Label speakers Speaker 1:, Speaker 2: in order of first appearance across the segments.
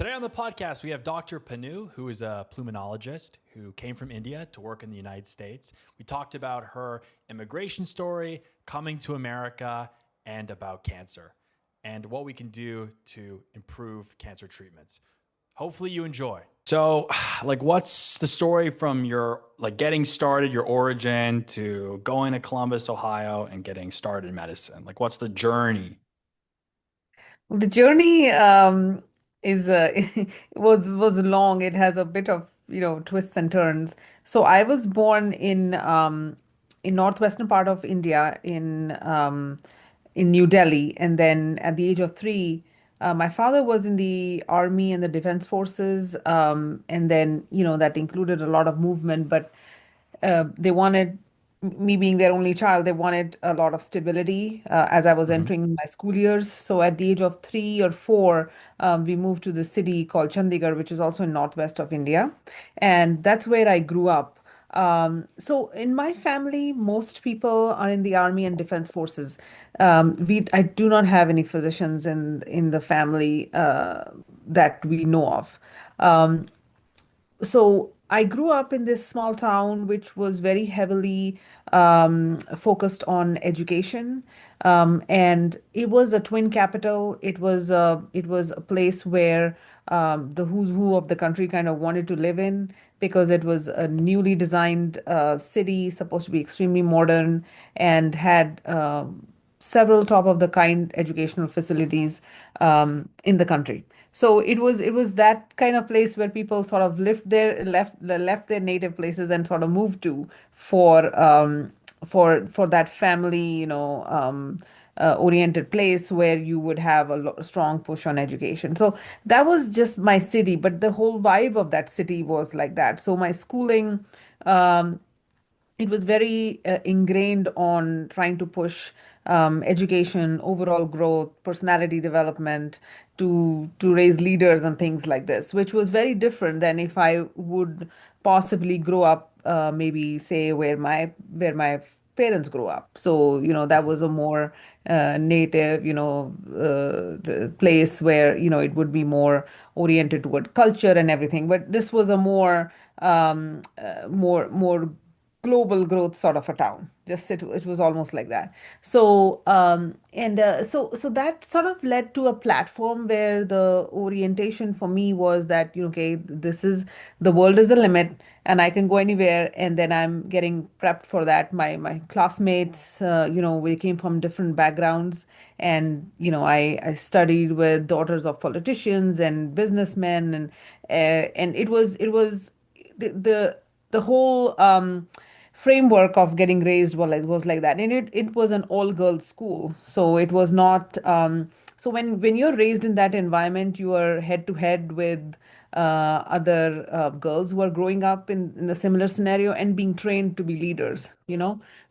Speaker 1: Today on the podcast, we have Dr. Panu, who is a pulmonologist who came from India to work in the United States. We talked about her immigration story, coming to America, and about cancer, and what we can do to improve cancer treatments. Hopefully, you enjoy. So, what's the story from your getting started, your origin to going to Columbus, Ohio, and getting started in medicine? What's the journey?
Speaker 2: The journey is was long. It has a bit of twists and turns. So I was born in northwestern part of India in New Delhi, and then at the age of 3, my father was in the army and the defense forces, and then that included a lot of movement, but they wanted me being their only child, they wanted a lot of stability as I was
Speaker 1: Mhm.
Speaker 2: entering my school years. So at the age of 3 or 4, we moved to the city called Chandigarh, which is also in northwest of India, and that's where I grew up. So in my family, most people are in the army and defense forces. I do not have any physicians in the family that we know of. Um, so I grew up in this small town, which was very heavily focused on education, and it was a twin capital. It was a place where the who's who of the country kind of wanted to live in because it was a newly designed city, supposed to be extremely modern, and had several top of the kind educational facilities in the country. So it was that kind of place where people sort of left their native places and sort of moved to for that family, oriented place where you would have strong push on education. So that was just my city, but the whole vibe of that city was like that. So my schooling, um, it was very ingrained on trying to push education, overall growth, personality development to raise leaders and things like this, which was very different than if I would possibly grow up, maybe say where my parents grew up. So that was a more native, place where it would be more oriented toward culture and everything. But this was a more global growth sort of a town. Just it was almost like that. So so that sort of led to a platform where the orientation for me was that, okay, this is the world is the limit and I can go anywhere, and then I'm getting prepped for that. My classmates, we came from different backgrounds, and I studied with daughters of politicians and businessmen, and it was the whole framework of getting raised was like that. And it was an all girls school, so it was not so when you're raised in that environment, you are head to head with other girls who are growing up in a similar scenario and being trained to be leaders,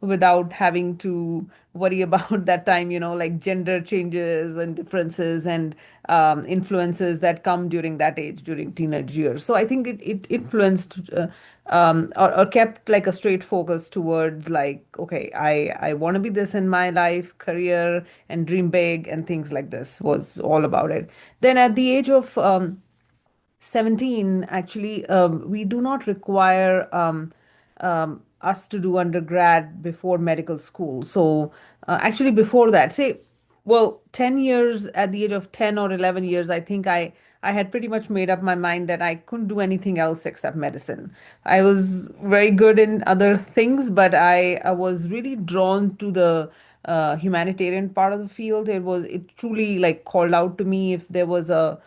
Speaker 2: without having to worry about that time, like gender changes and differences and influences that come during that age, during teenage years. So I think it influenced or kept like a straight focus towards, like, okay, I want to be this in my life, career, and dream big, and things like this was all about it. Then at the age of 17, actually, we do not require us to do undergrad before medical school. So, actually, before that, say, well, 10 years, at the age of 10 or 11 years, I think I had pretty much made up my mind that I couldn't do anything else except medicine. I was very good in other things, but I was really drawn to the humanitarian part of the field. It truly like called out to me if there was a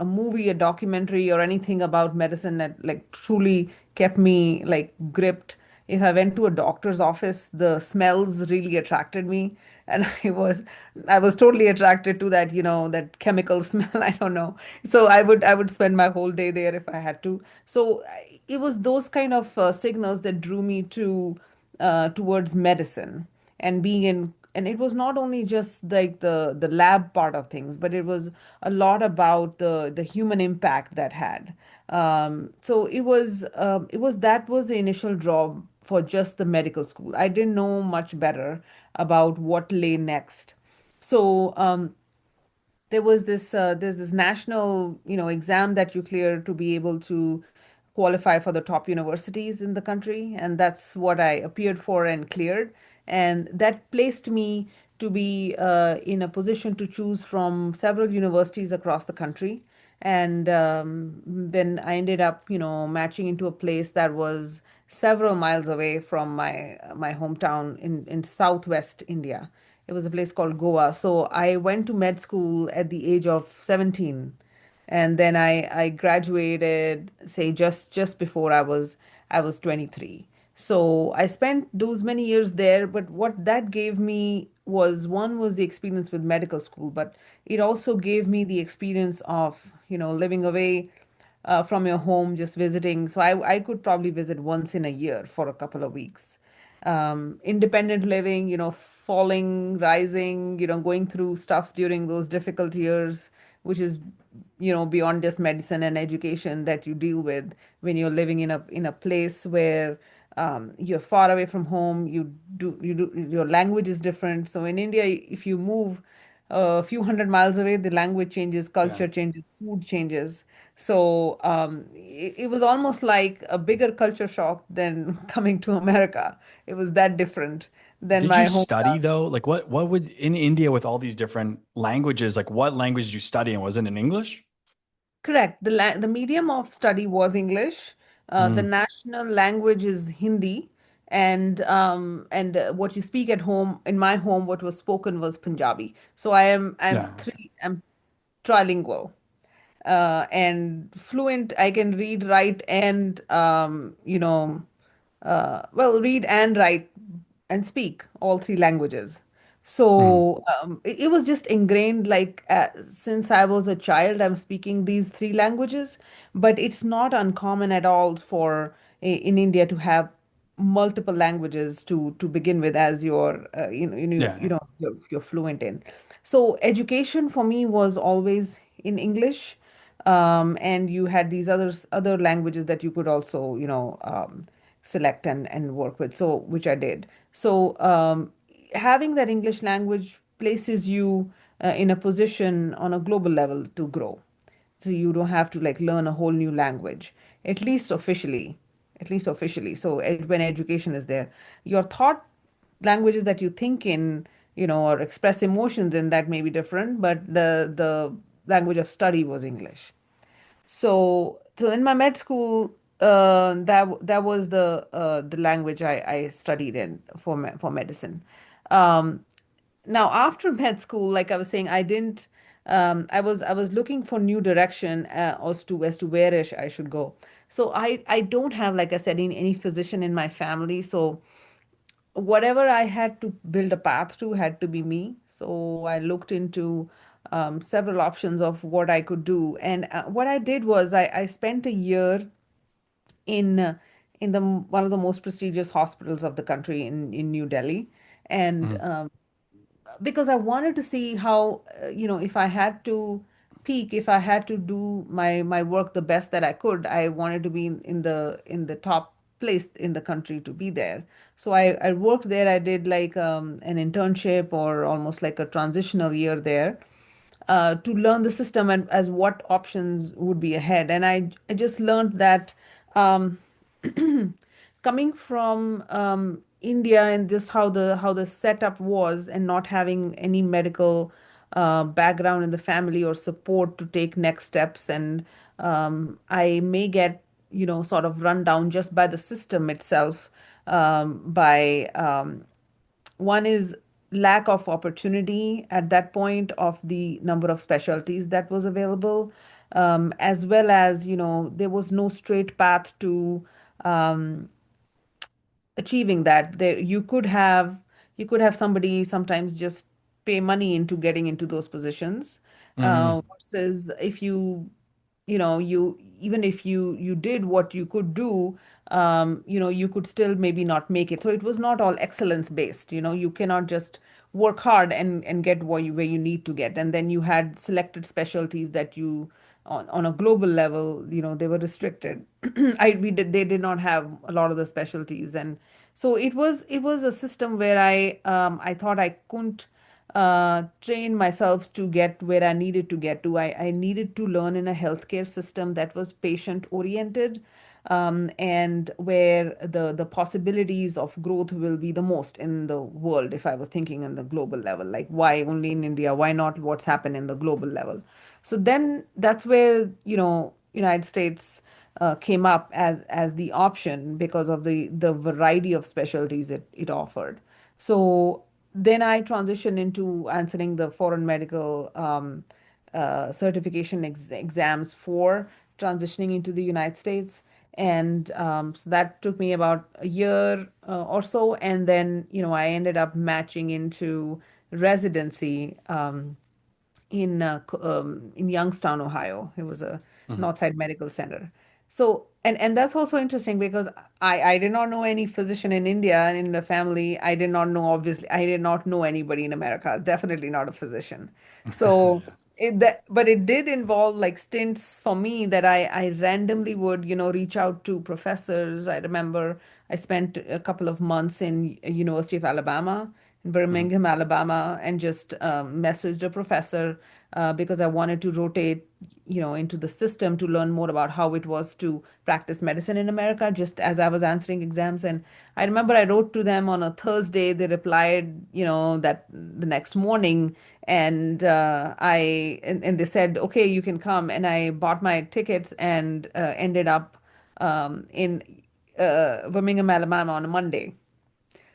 Speaker 2: movie, a documentary, or anything about medicine that like truly kept me like gripped. If I went to a doctor's office, the smells really attracted me, and I was totally attracted to that, that chemical smell. I don't know. So I would spend my whole day there if I had to. So it was those kind of signals that drew me towards medicine and being in. And it was not only just like the lab part of things, but it was a lot about the human impact that had. So it was that was the initial draw for just the medical school. I didn't know much better about what lay next. So there's this national, exam that you clear to be able to qualify for the top universities in the country, and that's what I appeared for and cleared, and that placed me to be in a position to choose from several universities across the country. And then I ended up, matching into a place that was several miles away from my hometown in southwest India. It was a place called Goa. So I went to med school at the age of 17, and then I graduated, say, just before I was 23. So I spent those many years there, but what that gave me was, one was the experience with medical school, but it also gave me the experience of, living away from your home, just visiting. So I could probably visit once in a year for a couple of weeks. Independent living, falling, rising, going through stuff during those difficult years, which is, beyond just medicine and education that you deal with when you're living in a place where you're far away from home. Your language is different. So in India, if you move a few hundred miles away, the language changes,
Speaker 1: Yeah.
Speaker 2: culture changes, food changes. So it was almost like a bigger culture shock than coming to America. It was that different than
Speaker 1: Did you
Speaker 2: my
Speaker 1: study
Speaker 2: hometown.
Speaker 1: though? Like what would in India with all these different languages, like what language did you study and was it in English?
Speaker 2: Correct. The medium of study was English. The
Speaker 1: Mm,
Speaker 2: national language is Hindi, and what you speak at home, in my home, what was spoken was Punjabi. So I'm
Speaker 1: yeah.
Speaker 2: I'm trilingual, and fluent. I can read, write, and well, read and write and speak all three languages.
Speaker 1: Mm,
Speaker 2: So it was just ingrained, like since I was a child, I'm speaking these three languages. But it's not uncommon at all for in India to have multiple languages to begin with, as
Speaker 1: yeah. Yeah.
Speaker 2: you're fluent in. So education for me was always in English, and you had these other languages that you could also, select and work with. So which I did. So having that English language places you in a position on a global level to grow. So you don't have to like learn a whole new language, at least officially, at least officially. So when education is there, your thought languages that you think in, or express emotions in, that may be different, but the language of study was English. So in my med school, that was the language I studied in for medicine. Um, Now after med school, like I was saying, I didn't. I was looking for new direction as to where I should go. So I don't have, like I said, any physician in my family. So whatever I had to build a path to had to be me. So I looked into several options of what I could do. And what I did was I spent a year in the one of the most prestigious hospitals of the country in New Delhi. And
Speaker 1: Mm,
Speaker 2: because I wanted to see how, if I had to peak, if I had to do my work the best that I could, I wanted to be in the top place in the country to be there. So I worked there. I did like an internship or almost like a transitional year there, to learn the system and as what options would be ahead. And I just learned that um, coming from India, and just how the setup was, and not having any medical background in the family or support to take next steps, and I may get, sort of run down just by the system itself, by one is lack of opportunity at that point of the number of specialties that was available, as well as, there was no straight path to um, achieving that. There you could have somebody sometimes just pay money into getting into those positions,
Speaker 1: mm,
Speaker 2: versus if you even if you did what you could do, you could still maybe not make it. So it was not all excellence based. You cannot just work hard and get where you need to get. And then you had selected specialties that you, on a global level, they were restricted. They did not have a lot of the specialties. And so it was a system where I thought I couldn't train myself to get where I needed to get to. I needed to learn in a healthcare system that was patient oriented, and where the possibilities of growth will be the most in the world. If I was thinking on the global level, like why only in India? Why not what's happened in the global level? So then that's where, United States came up as the option because of the variety of specialties it offered. So then I transitioned into answering the foreign medical certification exams for transitioning into the United States. And so that took me about a year or so. And then, I ended up matching into residency in Youngstown, Ohio. It was a
Speaker 1: Mhm.
Speaker 2: Northside Medical Center. So, and that's also interesting because I did not know any physician in India and in the family. I did not know, obviously, I did not know anybody in America, definitely not a physician. So
Speaker 1: Yeah.
Speaker 2: but it did involve like stints for me that I randomly would, reach out to professors. I remember I spent a couple of months in University of Alabama in
Speaker 1: Mhm.
Speaker 2: Birmingham, Alabama, and just messaged a professor because I wanted to rotate, into the system to learn more about how it was to practice medicine in America, just as I was answering exams. And I remember I wrote to them on a Thursday. They replied, that the next morning, and and they said, okay, you can come. And I bought my tickets and ended up in Birmingham, Alabama on a Monday.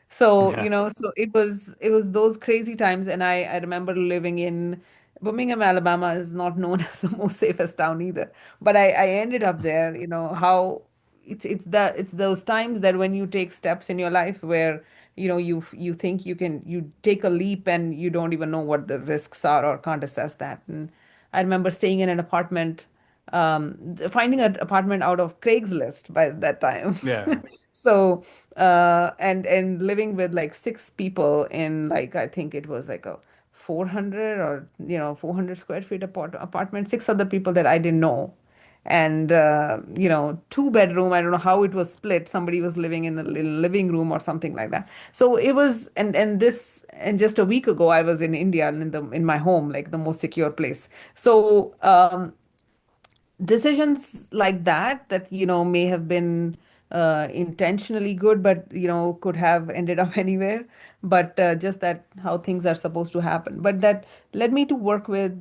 Speaker 2: So,
Speaker 1: Yeah.
Speaker 2: so it was those crazy times. And I remember living in Birmingham, Alabama is not known as the most safest town either. But I ended up there, how it's those times that when you take steps in your life where, you think you take a leap and you don't even know what the risks are or can't assess that. And I remember staying in an apartment, finding an apartment out of Craigslist by that time.
Speaker 1: Yeah.
Speaker 2: So, and living with like six people in, like, I think it was like a 400 or 400 square feet apartment, six other people that I didn't know. And two bedroom, I don't know how it was split. Somebody was living in the living room or something like that. So it was, and just a week ago I was in India in my home, like the most secure place. So decisions like that may have been intentionally good, but could have ended up anywhere. But just that how things are supposed to happen, but that led me to work with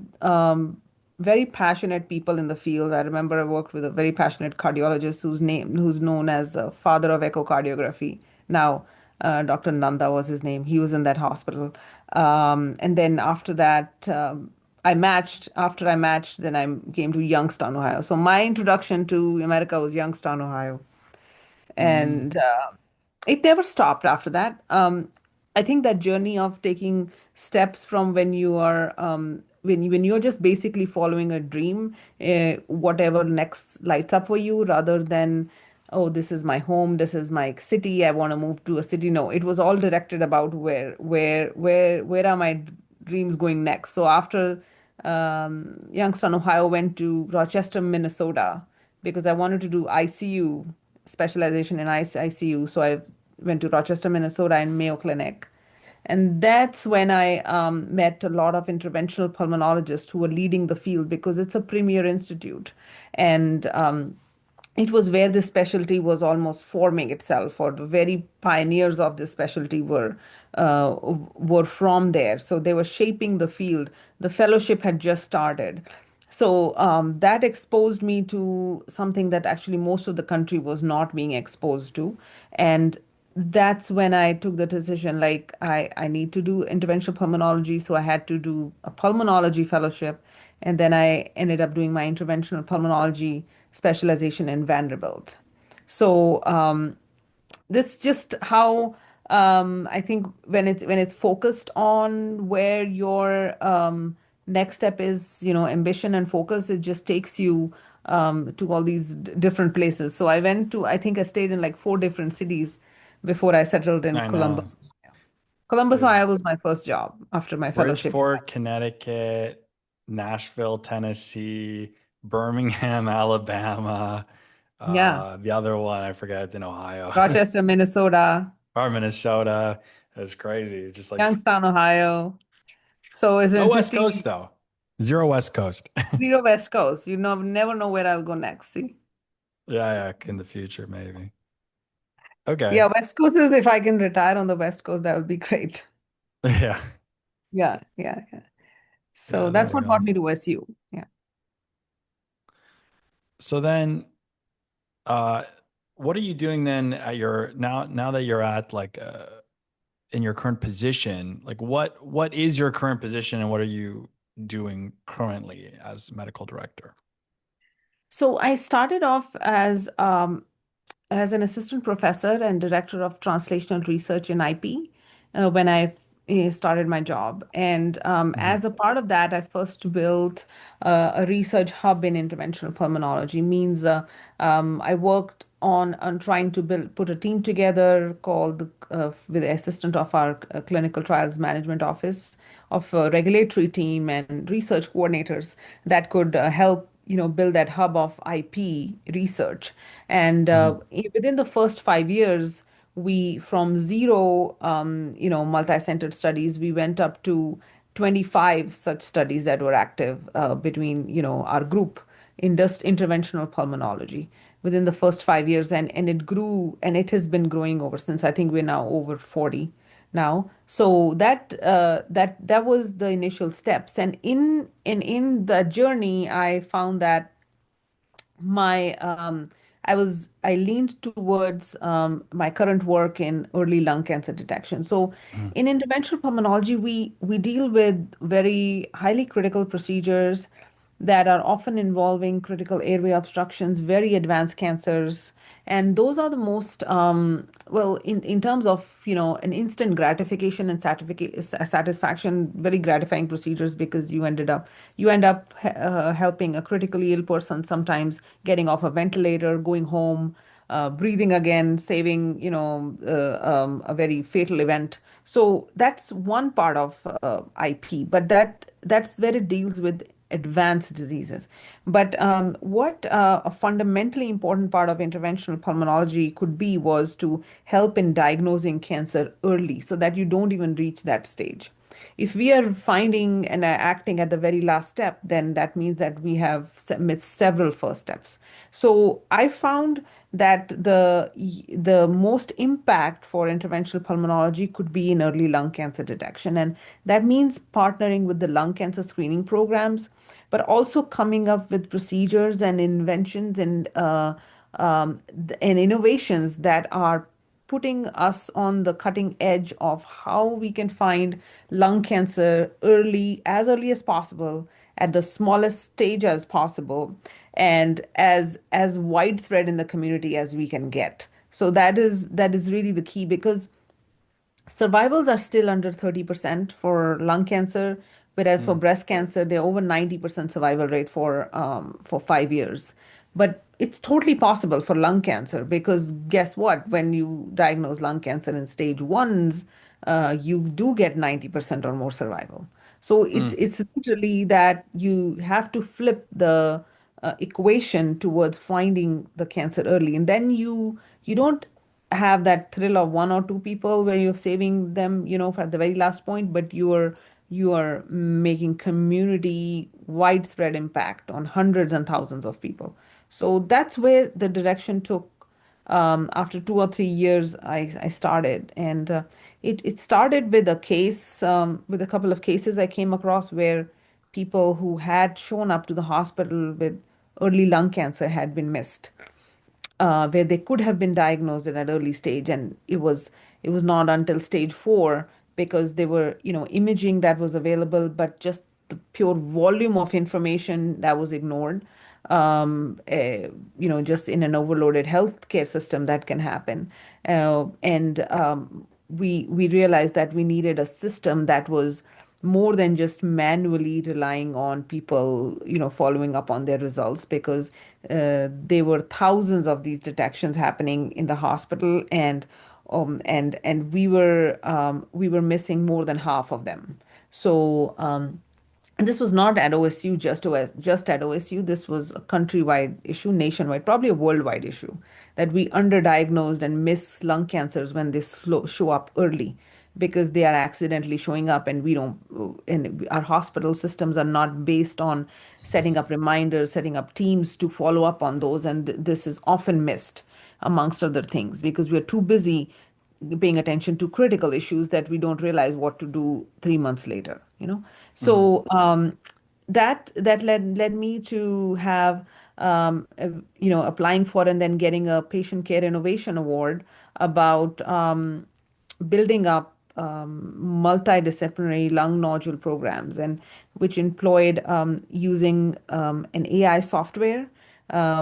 Speaker 2: very passionate people in the field. I remember I worked with a very passionate cardiologist who's known as the father of echocardiography now. Dr. Nanda was his name. He was in that hospital. And then after that, after I matched, then I came to Youngstown, Ohio. So my introduction to America was Youngstown, Ohio.
Speaker 1: Mm.
Speaker 2: And it never stopped after that. I think that journey of taking steps from when you are when you're just basically following a dream, whatever next lights up for you, rather than, oh, this is my home, this is my city, I want to move to a city. No, it was all directed about where are my dreams going next. So after Youngstown, Ohio, went to Rochester, Minnesota, because I wanted to do ICU specialization in ICU. So I went to Rochester, Minnesota, and Mayo Clinic. And that's when I met a lot of interventional pulmonologists who were leading the field because it's a premier institute. And it was where this specialty was almost forming itself, or the very pioneers of this specialty were from there. So they were shaping the field. The fellowship had just started. So that exposed me to something that actually most of the country was not being exposed to. And that's when I took the decision, like, I need to do interventional pulmonology. So I had to do a pulmonology fellowship. And then I ended up doing my interventional pulmonology specialization in Vanderbilt. So this just how I think when it's focused on where your next step is, ambition and focus, it just takes you to all these different places. So I think I stayed in like four different cities before I settled in
Speaker 1: I know.
Speaker 2: Columbus. Columbus,
Speaker 1: There's
Speaker 2: Ohio was my first job after my fellowship.
Speaker 1: Bridgeport, Connecticut, Nashville, Tennessee, Birmingham, Alabama.
Speaker 2: Yeah.
Speaker 1: The other one I forget in Ohio
Speaker 2: Rochester, Minnesota,
Speaker 1: or Minnesota. It's crazy. Just like
Speaker 2: Youngstown, Ohio. So it's
Speaker 1: No
Speaker 2: been
Speaker 1: West
Speaker 2: 15
Speaker 1: Coast though. Zero West Coast.
Speaker 2: zero West Coast. You know, never know where I'll go next. See?
Speaker 1: Yeah, yeah, in the future maybe. Okay.
Speaker 2: Yeah, West Coast is if I can retire on the West Coast, that would be great.
Speaker 1: Yeah.
Speaker 2: Yeah, yeah, yeah. So
Speaker 1: Yeah,
Speaker 2: that's
Speaker 1: there you
Speaker 2: what brought
Speaker 1: go.
Speaker 2: me to SU. Yeah.
Speaker 1: So then uh what are you doing then at your now that you're at like in your current position? Like what is your current position and what are you doing currently as medical director?
Speaker 2: So I started off as an assistant professor and director of translational research in IP when I started my job. And
Speaker 1: Mhm.
Speaker 2: as a part of that, I first built a research hub in interventional pulmonology. Means I worked on trying to put a team together called with the assistant of our clinical trials management office of a regulatory team and research coordinators that could help build that hub of IP research. And
Speaker 1: Mhm.
Speaker 2: within the first 5 years, we from zero, multi-centered studies, we went up to 25 such studies that were active between, our group in just interventional pulmonology within the first 5 years. And it grew and it has been growing over since. I think we're now over 40 now. So that was the initial steps. And in the journey, I found that my I leaned towards my current work in early lung cancer detection. So
Speaker 1: Mhm.
Speaker 2: in interventional pulmonology, we deal with very highly critical procedures that are often involving critical airway obstructions, very advanced cancers. And those are the most, well, in terms of, an instant gratification and satisfaction, very gratifying procedures because you end up helping a critically ill person, sometimes getting off a ventilator, going home, breathing again, saving, a very fatal event. So that's one part of IP, but that's where it deals with advanced diseases. But what a fundamentally important part of interventional pulmonology could be was to help in diagnosing cancer early so that you don't even reach that stage. If we are finding and acting at the very last step, then that means that we have missed several first steps. So I found that the most impact for interventional pulmonology could be in early lung cancer detection, and that means partnering with the lung cancer screening programs, but also coming up with procedures and inventions and innovations that are putting us on the cutting edge of how we can find lung cancer early as possible, at the smallest stage as possible, and as widespread in the community as we can get. So that is really the key, because survivals are still under 30% for lung cancer, whereas for
Speaker 1: Mm.
Speaker 2: breast cancer, they're over 90% survival rate for 5 years. But it's totally possible for lung cancer, because guess what? When you diagnose lung cancer in stage ones, you do get 90% or more survival. So it's
Speaker 1: Mm.
Speaker 2: it's literally that you have to flip the equation towards finding the cancer early, and then you don't have that thrill of one or two people where you're saving them, for the very last point, but you are making community widespread impact on hundreds and thousands of people. So that's where the direction took. After 2 or 3 years, I started, and it started with a case, with a couple of cases I came across where people who had shown up to the hospital with early lung cancer had been missed, where they could have been diagnosed at an early stage, and it was not until stage 4, because they were, imaging that was available, but just the pure volume of information that was ignored. Just in an overloaded healthcare system that can happen, and we realized that we needed a system that was more than just manually relying on people, following up on their results, because there were thousands of these detections happening in the hospital, and we were missing more than half of them. So and this was not at OSU, just at OSU. This was a countrywide issue, nationwide, probably a worldwide issue, that we underdiagnosed and miss lung cancers when they show up early. because they are accidentally showing up, and we don't, and our hospital systems are not based on setting up reminders, setting up teams to follow up on those. And this is often missed, amongst other things, because we are too busy paying attention to critical issues that we don't realize what to do 3 months later, you know.
Speaker 1: Hmm.
Speaker 2: So that led me to have applying for and then getting a patient care innovation award about building up multidisciplinary lung nodule programs, and which employed using an AI software,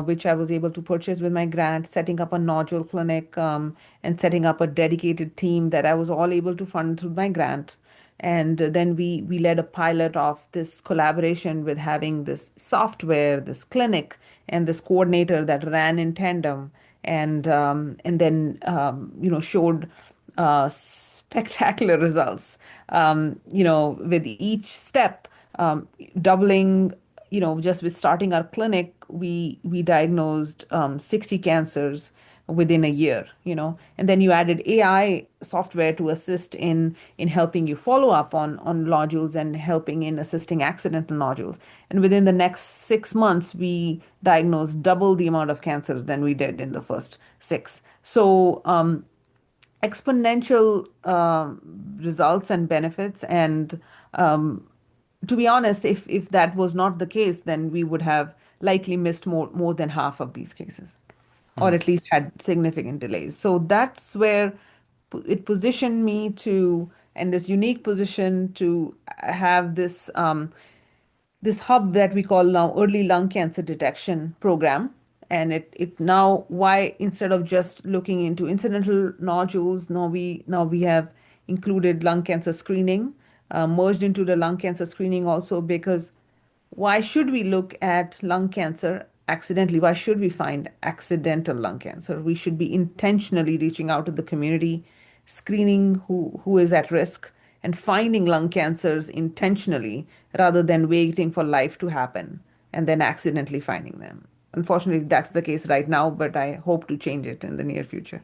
Speaker 2: which I was able to purchase with my grant, setting up a nodule clinic, and setting up a dedicated team that I was all able to fund through my grant. And then we led a pilot of this collaboration with having this software, this clinic, and this coordinator that ran in tandem, and then showed spectacular results. With each step, doubling, just with starting our clinic, we diagnosed 60 cancers within a year, and then you added AI software to assist in helping you follow up on nodules and helping in assisting accidental nodules. And within the next 6 months, we diagnosed double the amount of cancers than we did in the first six. So exponential results and benefits. And to be honest, if that was not the case, then we would have likely missed more than half of these cases, or at least had significant delays. So that's where it positioned me to, in this unique position, to have this hub that we call now early lung cancer detection program. And it now, why, instead of just looking into incidental nodules, now we have included lung cancer screening, merged into the lung cancer screening also, because why should we look at lung cancer accidentally? Why should we find accidental lung cancer? We should be intentionally reaching out to the community, screening who is at risk, and finding lung cancers intentionally, rather than waiting for life to happen and then accidentally finding them. Unfortunately, that's the case right now, but I hope to change it in the near future.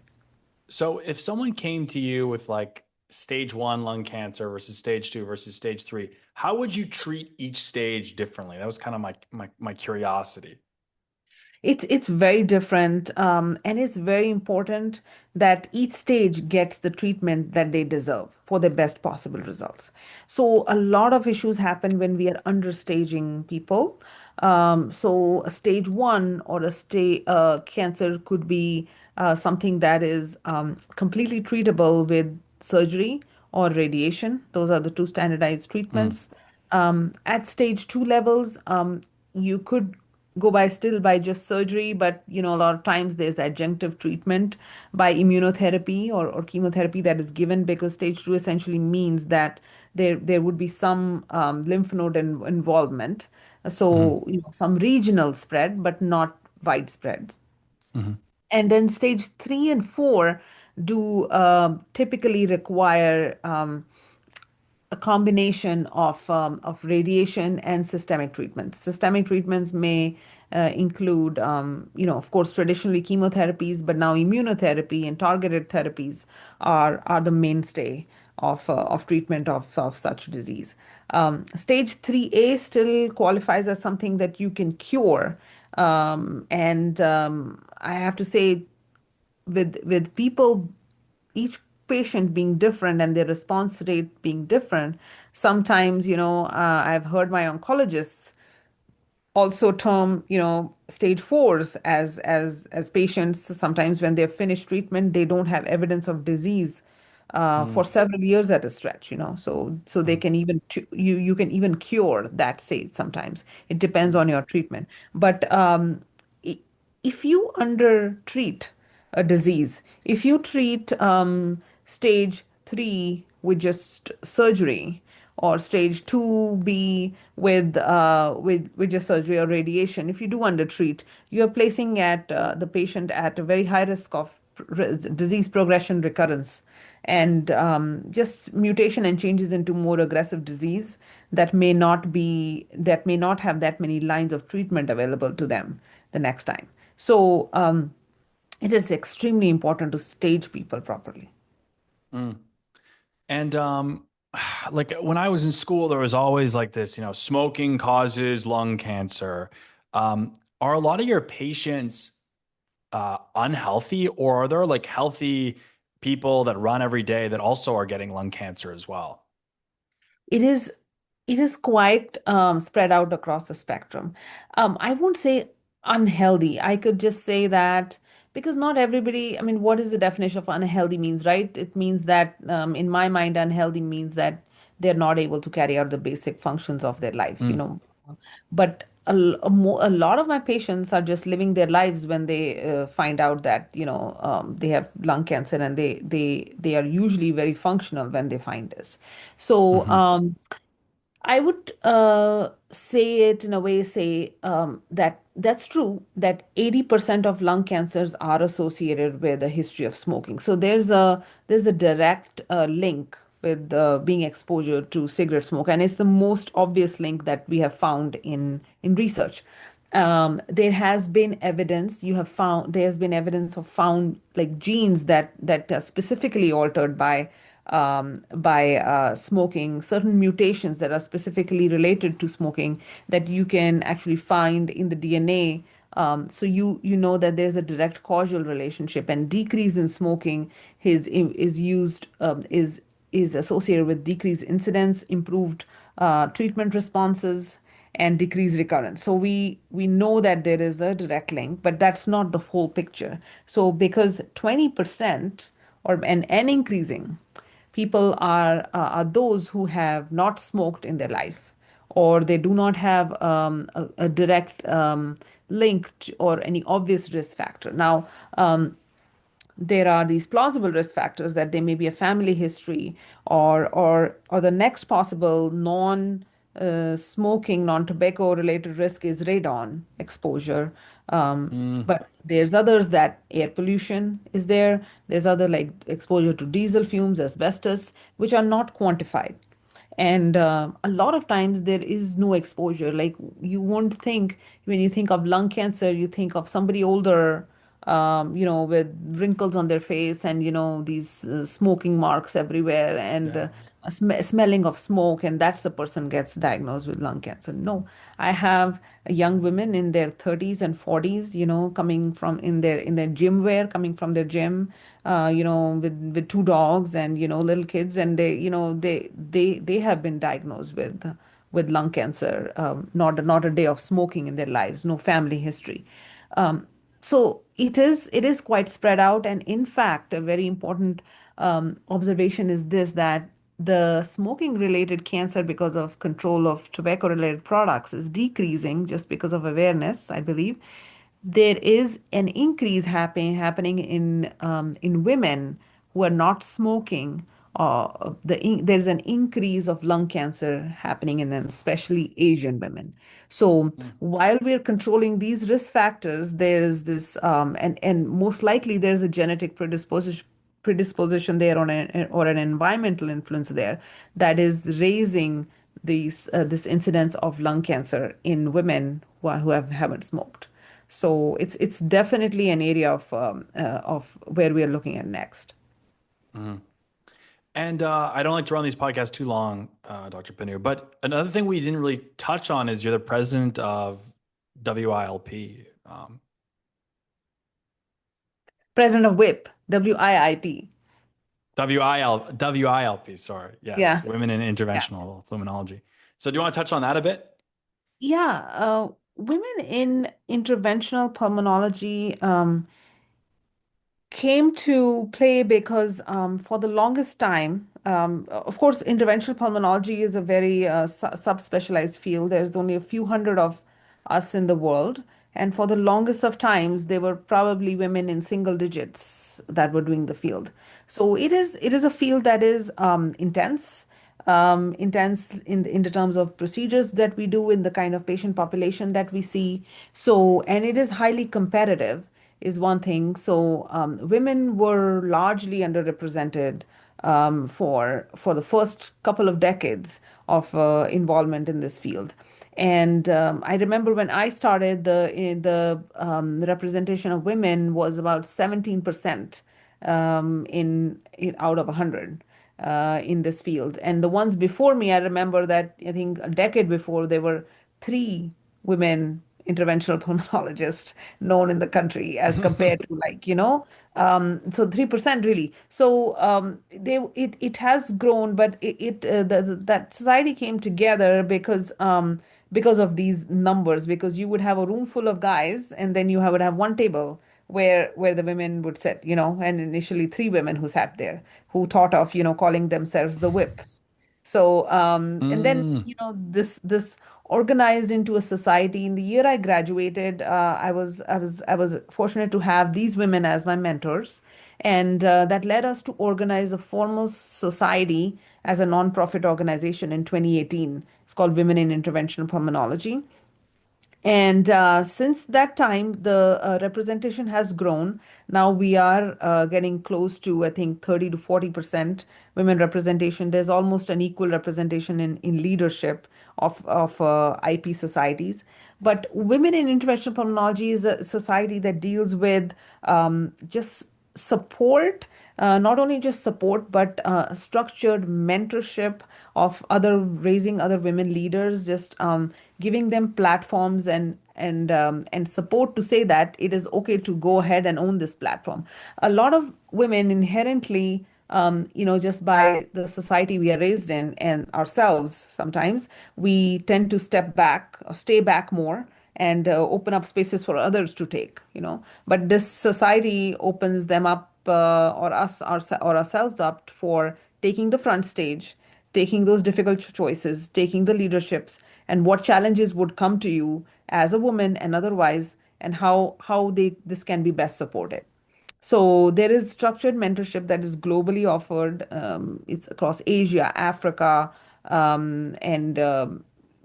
Speaker 1: So if someone came to you with like stage one lung cancer versus stage two versus stage three, how would you treat each stage differently? That was kind of my curiosity.
Speaker 2: It's very different, and it's very important that each stage gets the treatment that they deserve for the best possible results. So a lot of issues happen when we are understaging people. So a stage one or a stage cancer could be something that is completely treatable with surgery or radiation. Those are the two standardized
Speaker 1: Mm,
Speaker 2: treatments. At stage two levels, you could go by still by just surgery, but a lot of times there's adjunctive treatment by immunotherapy or chemotherapy that is given, because stage two essentially means that there would be some lymph node involvement,
Speaker 1: mhm,
Speaker 2: so some regional spread, but not widespread.
Speaker 1: mhm,
Speaker 2: And then stage three and four do typically require a combination of radiation and systemic treatments. Systemic treatments may include, of course, traditionally chemotherapies, but now immunotherapy and targeted therapies are the mainstay of treatment of such disease. Stage 3A still qualifies as something that you can cure. And I have to say, with people, each patient being different and their response rate being different, sometimes I've heard my oncologists also term stage fours as patients, sometimes when they've finished treatment, they don't have evidence of disease for
Speaker 1: mm,
Speaker 2: several years at a stretch, so they
Speaker 1: mm,
Speaker 2: can even you can even cure that stage. Sometimes it depends
Speaker 1: mm,
Speaker 2: on your treatment, but i- if you undertreat a disease, if you treat stage three with just surgery, or stage 2B with just surgery or radiation, if you do undertreat, you are placing at the patient at a very high risk of disease progression, recurrence, and just mutation and changes into more aggressive disease that may not have that many lines of treatment available to them the next time. So it is extremely important to stage people properly.
Speaker 1: mm. And like when I was in school, there was always like this, smoking causes lung cancer. Are a lot of your patients unhealthy, or are there like healthy people that run every day that also are getting lung cancer as well?
Speaker 2: It is it is quite spread out across the spectrum. I won't say unhealthy. I could just say that because not everybody, I mean, what is the definition of unhealthy means, right? It means that, in my mind, unhealthy means that they're not able to carry out the basic functions of their life, you
Speaker 1: Mm,
Speaker 2: know. But a lot of my patients are just living their lives when they find out that, they have lung cancer, and they are usually very functional when they find this. So,
Speaker 1: mhm,
Speaker 2: I would say it in a way, say that that's true that 80% of lung cancers are associated with a history of smoking. So there's a direct link with being exposure to cigarette smoke, and it's the most obvious link that we have found in research. There has been evidence you have found there has been evidence of found like genes that are specifically altered by smoking, certain mutations that are specifically related to smoking that you can actually find in the DNA. So you know that there's a direct causal relationship, and decrease in smoking is used is associated with decreased incidence, improved treatment responses, and decreased recurrence. So we know that there is a direct link, but that's not the whole picture. So because 20% and increasing people are those who have not smoked in their life, or they do not have a direct link or any obvious risk factor. Now, there are these plausible risk factors that there may be a family history, or the next possible non smoking, non-tobacco related risk is radon exposure.
Speaker 1: mm,
Speaker 2: But there's others that air pollution is there. There's other like exposure to diesel fumes, asbestos, which are not quantified. And a lot of times there is no exposure. Like you won't think when you think of lung cancer, you think of somebody older, with wrinkles on their face and, these smoking marks everywhere, and
Speaker 1: yeah.
Speaker 2: smelling of smoke, and that's the person gets diagnosed with lung cancer. No, I have young women in their 30s and 40s, coming from in their gym wear, coming from their gym, with two dogs and, little kids, and they have been diagnosed with lung cancer, not a day of smoking in their lives, no family history. Um, so it is quite spread out, and in fact, a very important observation is this, that the smoking related cancer because of control of tobacco related products is decreasing just because of awareness, I believe. There is an increase happening in women who are not smoking. There's an increase of lung cancer happening in them, especially Asian women. So
Speaker 1: Mm,
Speaker 2: while we're controlling these risk factors, there's this, and most likely there's a genetic predisposition there, or an environmental influence there, that is raising this incidence of lung cancer in women haven't smoked. So it's definitely an area of where we are looking at next.
Speaker 1: mhm. And I don't like to run these podcasts too long, Dr. Panu, but another thing we didn't really touch on is you're the president of WILP.
Speaker 2: President of WIP, WIIP.
Speaker 1: WILP, sorry. Yes,
Speaker 2: Yeah,
Speaker 1: Women in
Speaker 2: yeah.
Speaker 1: Interventional Pulmonology. So do you want to touch on that a bit?
Speaker 2: Yeah, women in interventional pulmonology came to play because, for the longest time, of course, interventional pulmonology is a very subspecialized field. There's only a few hundred of us in the world. And for the longest of times, there were probably women in single digits that were doing the field. So it is a field that is intense in the terms of procedures that we do, in the kind of patient population that we see. So, and it is highly competitive is one thing. So, women were largely underrepresented for the first couple of decades of involvement in this field. And I remember when I started, the representation of women was about 17% in out of 100. in this field. And the ones before me, I remember that I think a decade before, there were three women interventional pulmonologists known in the country as compared to like, so 3% really. So it has grown, but that society came together because of these numbers, because you would have a room full of guys and then would have one table where the women would sit, and initially three women who sat there, who thought of, calling themselves the whips. So, and then,
Speaker 1: Mm.
Speaker 2: this organized into a society. In the year I graduated, I was fortunate to have these women as my mentors, and that led us to organize a formal society as a nonprofit organization in 2018. It's called Women in Interventional Pulmonology. And since that time, the representation has grown. Now we are getting close to, I think, 30 to 40% women representation. There's almost an equal representation in leadership of IP societies. But Women in Interventional Pulmonology is a society that deals with just support, not only just support, but structured mentorship of raising other women leaders, just giving them platforms and support to say that it is okay to go ahead and own this platform. A lot of women inherently, just by the society we are raised in and ourselves, sometimes we tend to step back or stay back more and open up spaces for others to take, but this society opens them up, or ourselves up for taking the front stage, taking those difficult choices, taking the leaderships, and what challenges would come to you as a woman and otherwise, and how this can be best supported. So there is structured mentorship that is globally offered. It's across Asia, Africa, and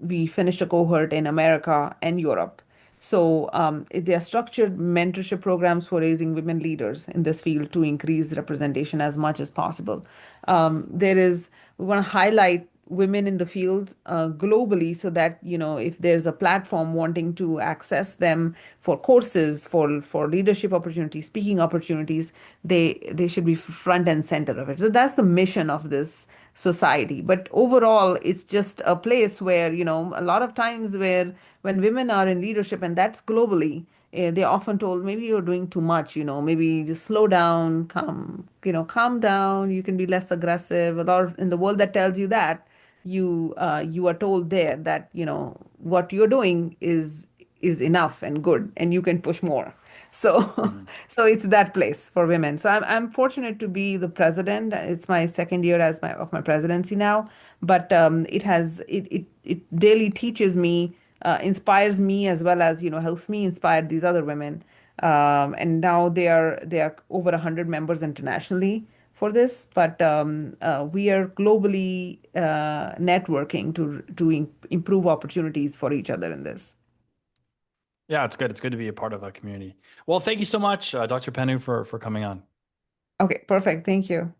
Speaker 2: we finished a cohort in America and Europe. So there are structured mentorship programs for raising women leaders in this field to increase representation as much as possible. We want to highlight women in the field globally, so that if there's a platform wanting to access them for courses, for leadership opportunities, speaking opportunities, they should be front and center of it. So that's the mission of this society. But overall, it's just a place where, a lot of times where when women are in leadership, and that's globally, they're often told, maybe you're doing too much, maybe just slow down, calm down, you can be less aggressive. A lot in the world that tells you that, you are told there that, what you're doing is enough and good, and you can push more. So
Speaker 1: Mhm.
Speaker 2: so it's that place for women. So I'm fortunate to be the president. It's my second year of my presidency now, but it daily teaches me, inspires me, as well as helps me inspire these other women. And now they are over 100 members internationally for this, but we are globally networking to improve opportunities for each other in this.
Speaker 1: Yeah, it's good. It's good to be a part of a community. Well, thank you so much, Dr. Panu, for coming on.
Speaker 2: Okay, perfect. Thank you.